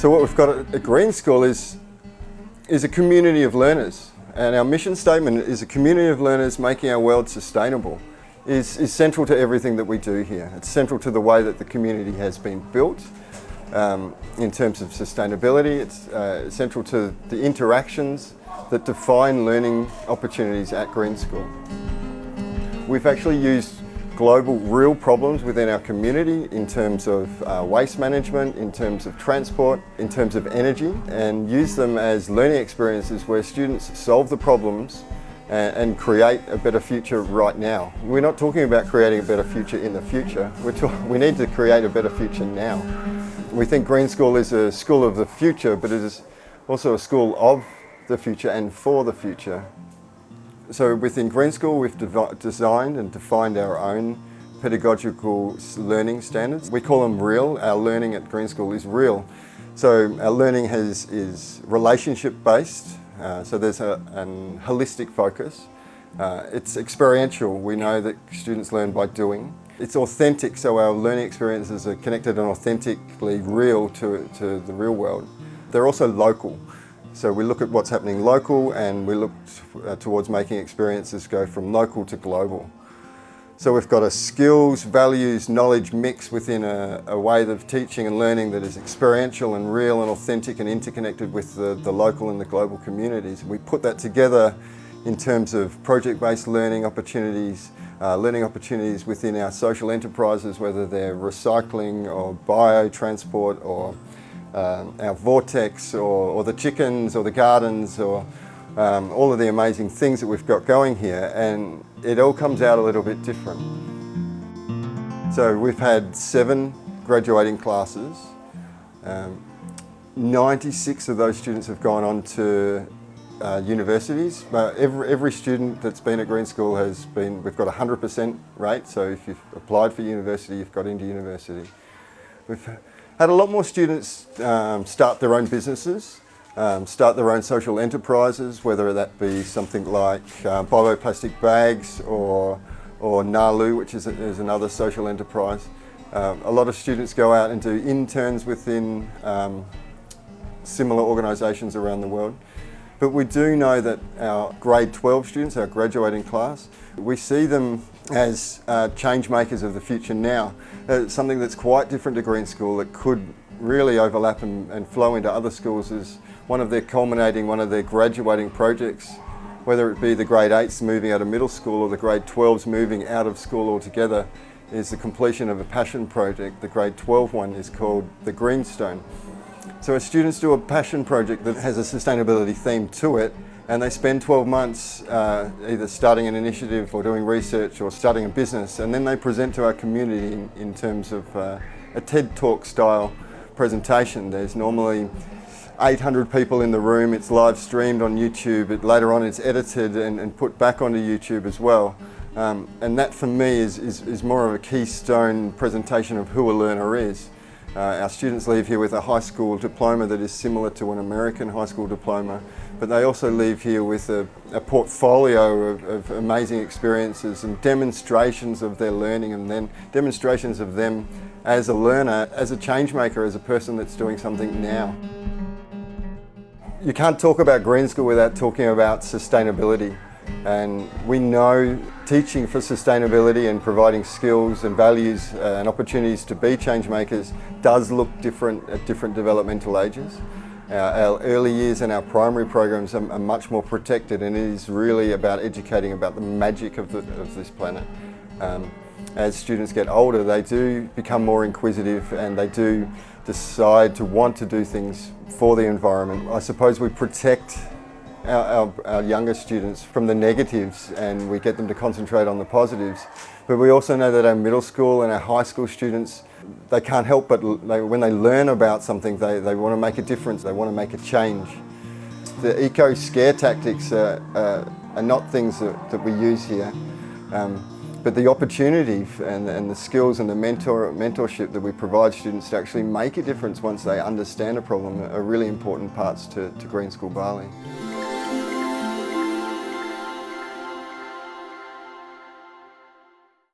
So what we've got at Green School is a community of learners, and our mission statement is a community of learners making our world sustainable. Is central to everything that we do here. It's central to the way that the community has been built in terms of sustainability. It's central to the interactions that define learning opportunities at Green School. We've actually used global real problems within our community in terms of waste management, in terms of transport, in terms of energy, and use them as learning experiences where students solve the problems and create a better future right now. We're not talking about creating a better future in the future. We need to create a better future now. We think Green School is a school of the future, but it is also a school of the future and for the future. So within Green School, we've designed and defined our own pedagogical learning standards. We call them REAL. Our learning at Green School is real. So our learning is relationship-based, so there's a holistic focus. It's experiential. We know that students learn by doing. It's authentic, so our learning experiences are connected and authentically real to the real world. They're also local. So we look at what's happening local, and we look towards making experiences go from local to global. So we've got a skills, values, knowledge mix within a way of teaching and learning that is experiential and real and authentic and interconnected with the local and the global communities. We put that together in terms of project-based learning opportunities within our social enterprises, whether they're recycling or biotransport or our vortex or the chickens or the gardens or all of the amazing things that we've got going here, and it all comes out a little bit different. So we've had 7 graduating classes. 96 of those students have gone on to universities. Every student that's been at Green School we've got a 100% rate, so if you've applied for university, you've got into university. We've had a lot more students start their own businesses, start their own social enterprises, whether that be something like bioplastic bags or Nalu, which is another social enterprise. A lot of students go out and do interns within similar organisations around the world. But we do know that our grade 12 students, our graduating class, we see them as change makers of the future now. Something that's quite different to Green School that could really overlap and flow into other schools is one of their graduating projects, whether it be the grade 8s moving out of middle school or the grade 12s moving out of school altogether, is the completion of a passion project. The grade 12 one is called the Greenstone. So our students do a passion project that has a sustainability theme to it, and they spend 12 months either starting an initiative or doing research or starting a business, and then they present to our community in terms of a TED Talk style presentation. There's normally 800 people in the room. It's live streamed on YouTube. Later on it's edited and put back onto YouTube as well. And that for me is more of a keystone presentation of who a learner is. Our students leave here with a high school diploma that is similar to an American high school diploma, but they also leave here with a portfolio of amazing experiences and demonstrations of their learning, and then demonstrations of them as a learner, as a change maker, as a person that's doing something now. You can't talk about Green School without talking about sustainability. And we know teaching for sustainability and providing skills and values and opportunities to be change makers does look different at different developmental ages. Our early years and our primary programs are much more protected, and it is really about educating about the magic of this planet. As students get older, they do become more inquisitive, and they do decide to want to do things for the environment. I suppose we protect our younger students from the negatives, and we get them to concentrate on the positives. But we also know that our middle school and our high school students, they can't help but when they learn about something, they want to make a difference, they want to make a change. The eco-scare tactics are not things that we use here, but the opportunity and the skills and the mentorship that we provide students to actually make a difference once they understand a problem are really important parts to Green School Bali.